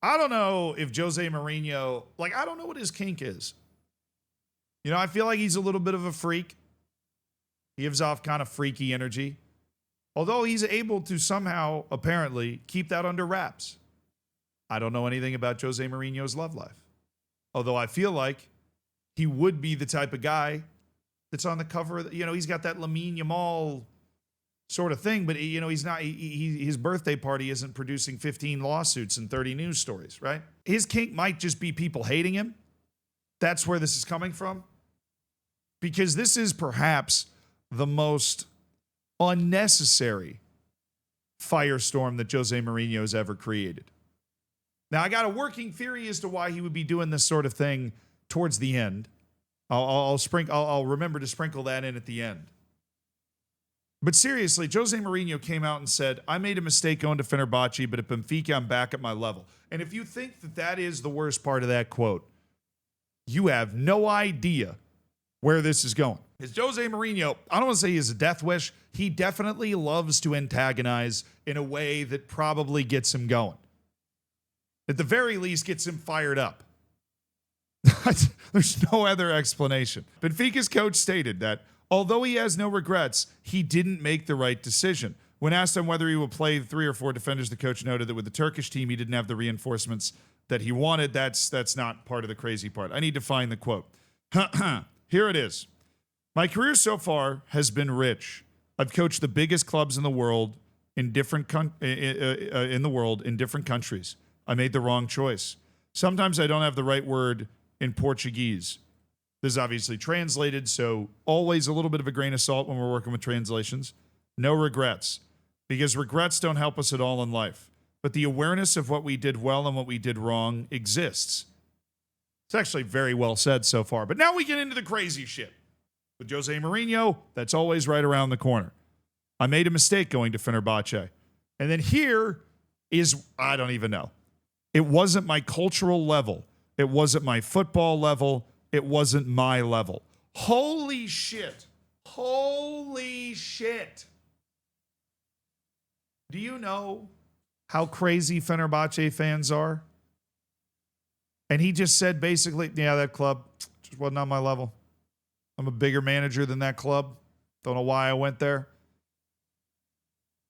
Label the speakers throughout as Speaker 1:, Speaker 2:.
Speaker 1: I don't know if Jose Mourinho, I don't know what his kink is. I feel like he's a little bit of a freak. He gives off kind of freaky energy. Although he's able to somehow, apparently, keep that under wraps. I don't know anything about Jose Mourinho's love life. Although I feel like he would be the type of guy that's on the cover of, he's got that Lamine Yamal sort of thing, but he's not, his birthday party isn't producing 15 lawsuits and 30 news stories, right? His kink might just be people hating him. That's where this is coming from. Because this is perhaps the most unnecessary firestorm that Jose Mourinho has ever created. Now, I got a working theory as to why he would be doing this sort of thing towards the end. I'll remember to sprinkle that in at the end. But seriously, Jose Mourinho came out and said, I made a mistake going to Fenerbahce, but at Benfica, I'm back at my level. And if you think that that is the worst part of that quote, you have no idea where this is going. Because Jose Mourinho, I don't want to say he's a death wish. He definitely loves to antagonize in a way that probably gets him going. At the very least, gets him fired up. There's no other explanation. Benfica's coach stated that although he has no regrets, he didn't make the right decision. When asked on whether he will play 3 or 4 defenders, the coach noted that with the Turkish team, he didn't have the reinforcements that he wanted. That's not part of the crazy part. I need to find the quote. Here it is. My career so far has been rich. I've coached the biggest clubs in the world in different different countries. I made the wrong choice. Sometimes I don't have the right word in Portuguese. This is obviously translated, so always a little bit of a grain of salt when we're working with translations. No regrets, because regrets don't help us at all in life. But the awareness of what we did well and what we did wrong exists. It's actually very well said so far. But now we get into the crazy shit. With Jose Mourinho, that's always right around the corner. I made a mistake going to Fenerbahce. And then here is, I don't even know. It wasn't my cultural level. It wasn't my football level. It wasn't my level. Holy shit. Holy shit. Do you know how crazy Fenerbahce fans are? And he just said basically, yeah, that club just wasn't on my level. I'm a bigger manager than that club. Don't know why I went there.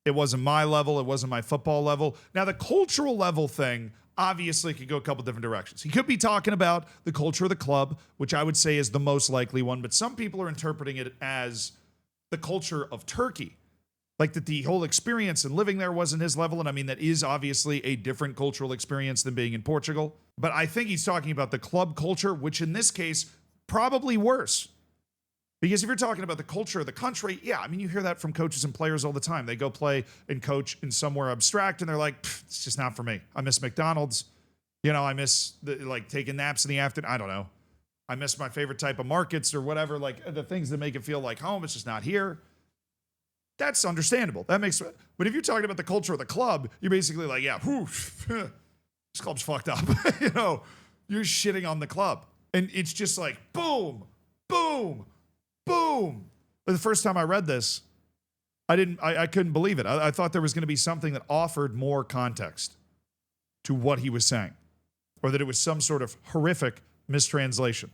Speaker 1: It wasn't my level. It wasn't my football level. Now, the cultural level thing obviously could go a couple different directions. He could be talking about the culture of the club, which I would say is the most likely one, but some people are interpreting it as the culture of Turkey. Like that the whole experience and living there wasn't his level. And I mean, that is obviously a different cultural experience than being in Portugal. But I think he's talking about the club culture, which in this case, probably worse. Because if you're talking about the culture of the country, yeah, I mean, you hear that from coaches and players all the time. They go play and coach in somewhere abstract, and they're like, it's just not for me. I miss McDonald's. I miss taking naps in the afternoon. I don't know. I miss my favorite type of markets or whatever, like the things that make it feel like home. It's just not here. That's understandable. But if you're talking about the culture of the club, you're basically like, yeah, this club's fucked up. You're shitting on the club. And it's just like, boom, boom, boom. But the first time I read this, I couldn't believe it. I thought there was going to be something that offered more context to what he was saying, or that it was some sort of horrific mistranslation.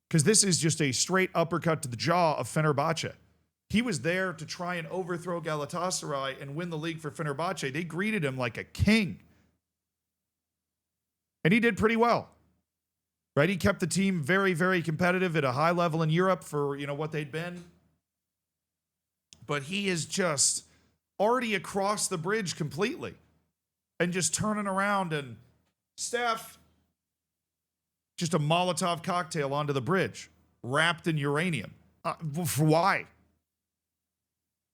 Speaker 1: Because this is just a straight uppercut to the jaw of Fenerbahce. He was there to try and overthrow Galatasaray and win the league for Fenerbahce. They greeted him like a king. And he did pretty well. Right? He kept the team very, very competitive at a high level in Europe for, what they'd been. But he is just already across the bridge completely. And just turning around and, Steph, just a Molotov cocktail onto the bridge, wrapped in uranium. Why?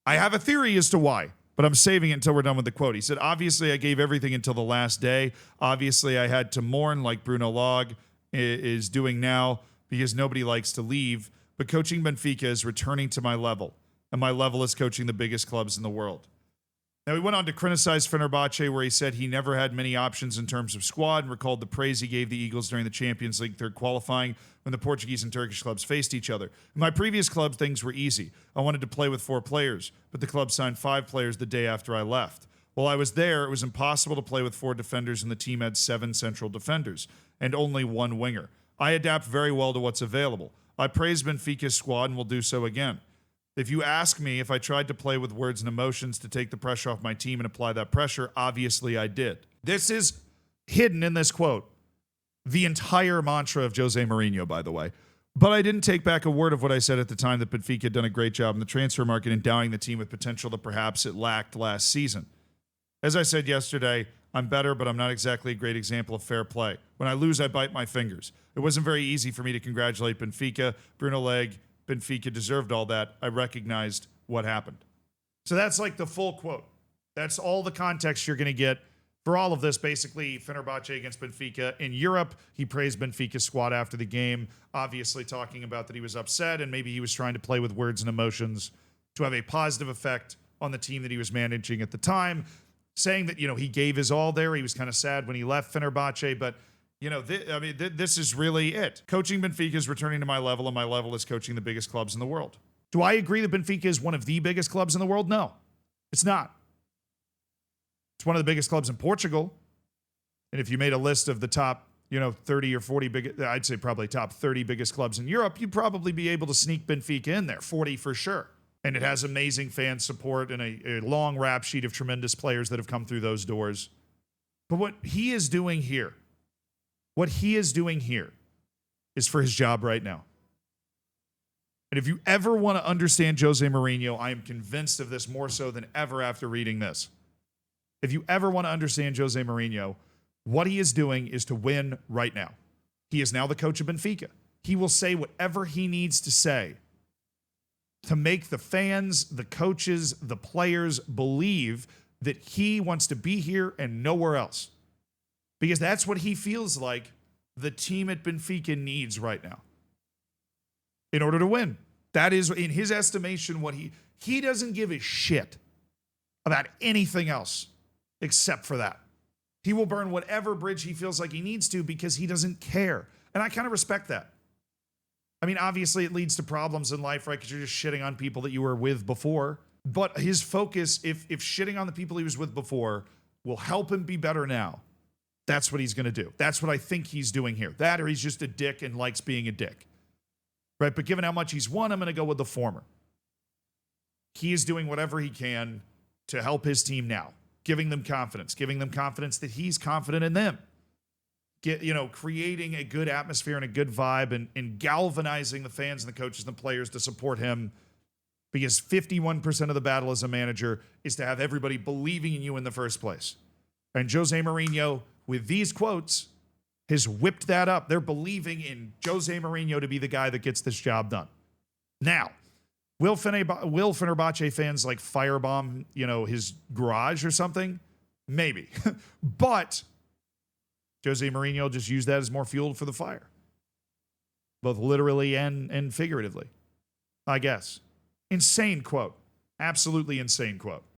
Speaker 1: I have a theory as to why, but I'm saving it until we're done with the quote. He said, obviously, I gave everything until the last day. Obviously, I had to mourn like Bruno Lage is doing now because nobody likes to leave. But coaching Benfica is returning to my level, and my level is coaching the biggest clubs in the world. Now, he went on to criticize Fenerbahce, where he said he never had many options in terms of squad, and recalled the praise he gave the Eagles during the Champions League third qualifying when the Portuguese and Turkish clubs faced each other. In my previous club, things were easy. I wanted to play with 4 players, but the club signed 5 players the day after I left. While I was there, it was impossible to play with 4 defenders, and the team had 7 central defenders and only 1 winger. I adapt very well to what's available. I praise Benfica's squad and will do so again. If you ask me if I tried to play with words and emotions to take the pressure off my team and apply that pressure, obviously I did. This is hidden in this quote. The entire mantra of Jose Mourinho, by the way. But I didn't take back a word of what I said at the time that Benfica had done a great job in the transfer market, endowing the team with potential that perhaps it lacked last season. As I said yesterday, I'm better, but I'm not exactly a great example of fair play. When I lose, I bite my fingers. It wasn't very easy for me to congratulate Benfica. Bruno Leg, Benfica deserved all that. I recognized what happened. So that's like the full quote. That's all the context you're going to get for all of this. Basically, Fenerbahce against Benfica in Europe. He praised Benfica's squad after the game, obviously talking about that he was upset and maybe he was trying to play with words and emotions to have a positive effect on the team that he was managing at the time, saying that, he gave his all there. He was kind of sad when he left Fenerbahce, but this is really it. Coaching Benfica is returning to my level, and my level is coaching the biggest clubs in the world. Do I agree that Benfica is one of the biggest clubs in the world? No, it's not. It's one of the biggest clubs in Portugal. And if you made a list of the top, 30 or 40 big, I'd say probably top 30 biggest clubs in Europe, you'd probably be able to sneak Benfica in there, 40 for sure. And it has amazing fan support and a long rap sheet of tremendous players that have come through those doors. But what he is doing here is for his job right now. And if you ever want to understand Jose Mourinho, I am convinced of this more so than ever after reading this. If you ever want to understand Jose Mourinho, what he is doing is to win right now. He is now the coach of Benfica. He will say whatever he needs to say to make the fans, the coaches, the players believe that he wants to be here and nowhere else. Because that's what he feels like the team at Benfica needs right now in order to win. That is, in his estimation, what he doesn't give a shit about anything else except for that. He will burn whatever bridge he feels like he needs to because he doesn't care. And I kind of respect that. I mean, obviously it leads to problems in life, right? Because you're just shitting on people that you were with before. But his focus, if shitting on the people he was with before will help him be better now, that's what he's going to do. That's what I think he's doing here. That or he's just a dick and likes being a dick. Right? But given how much he's won, I'm going to go with the former. He is doing whatever he can to help his team now, giving them confidence that he's confident in them. Creating a good atmosphere and a good vibe and galvanizing the fans and the coaches and the players to support him, because 51% of the battle as a manager is to have everybody believing in you in the first place. And Jose Mourinho, with these quotes, has whipped that up. They're believing in Jose Mourinho to be the guy that gets this job done. Now, will Fenerbahce fans like firebomb, his garage or something? Maybe. But Jose Mourinho just used that as more fuel for the fire, both literally and figuratively, I guess. Insane quote. Absolutely insane quote.